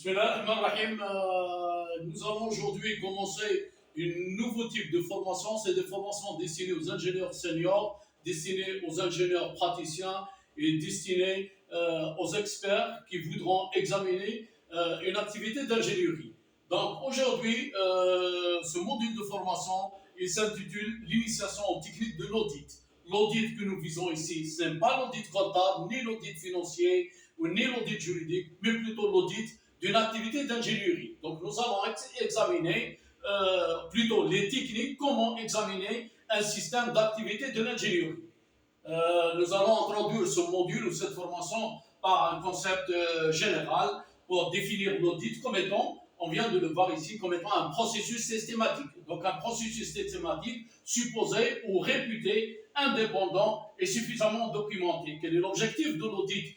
Bismillahirrahmanirrahim. Nous allons aujourd'hui commencer un nouveau type de formation. C'est des formations destinées aux ingénieurs seniors, destinées aux ingénieurs praticiens et destinées aux experts qui voudront examiner une activité d'ingénierie. Donc aujourd'hui, ce module de formation, il s'intitule l'initiation aux techniques de l'audit. L'audit que nous visons ici, ce n'est pas l'audit comptable, ni l'audit financier, ni l'audit juridique, mais plutôt l'audit d'une activité d'ingénierie. Donc nous allons examiner plutôt les techniques, comment examiner un système d'activité de l'ingénierie. Nous allons introduire ce module ou cette formation par un concept général pour définir l'audit comme étant, on vient de le voir ici, comme étant un processus systématique. Donc un processus systématique supposé ou réputé indépendant et suffisamment documenté. Quel est l'objectif de l'audit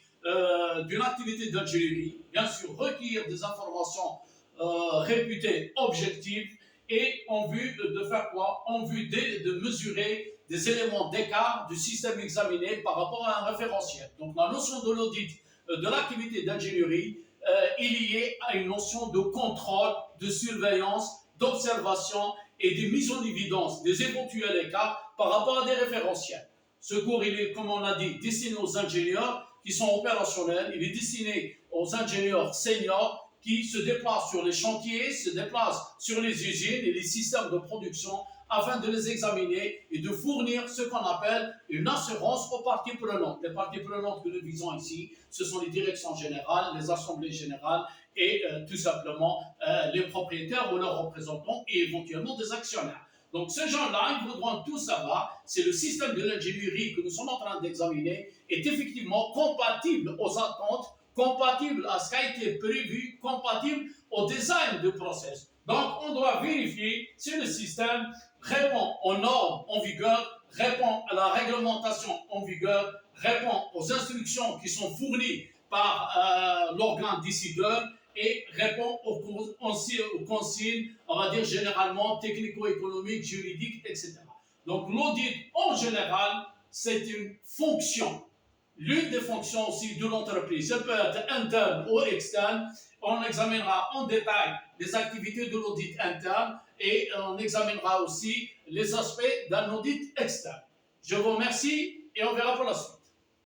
d'une activité d'ingénierie? Bien sûr, recueillir des informations réputées objectives et en vue de faire quoi? En vue de mesurer des éléments d'écart du système examiné par rapport à un référentiel. Donc la notion de l'audit de l'activité d'ingénierie est liée à une notion de contrôle, de surveillance, d'observation et de mise en évidence des éventuels écarts par rapport à des référentiels. Ce cours, il est, comme on l'a dit, destiné aux ingénieurs qui sont opérationnels, il est destiné aux ingénieurs seniors qui se déplacent sur les chantiers, se déplacent sur les usines et les systèmes de production afin de les examiner et de fournir ce qu'on appelle une assurance aux parties prenantes. Les parties prenantes que nous visons ici, ce sont les directions générales, les assemblées générales et tout simplement les propriétaires ou leurs représentants et éventuellement des actionnaires. Donc ces gens-là, ils voudront tout savoir si le système de l'ingénierie que nous sommes en train d'examiner est effectivement compatible aux attentes, compatible à ce qui a été prévu, compatible au design du process. Donc on doit vérifier si le système répond aux normes en vigueur, répond à la réglementation en vigueur, répond aux instructions qui sont fournies par l'organe décideur et répond aux consignes, on va dire généralement technico-économiques, juridiques, etc. Donc l'audit en général, c'est une fonction. L'une des fonctions aussi de l'entreprise, ça peut être interne ou externe. On examinera en détail les activités de l'audit interne et on examinera aussi les aspects d'un audit externe. Je vous remercie et on verra pour la suite.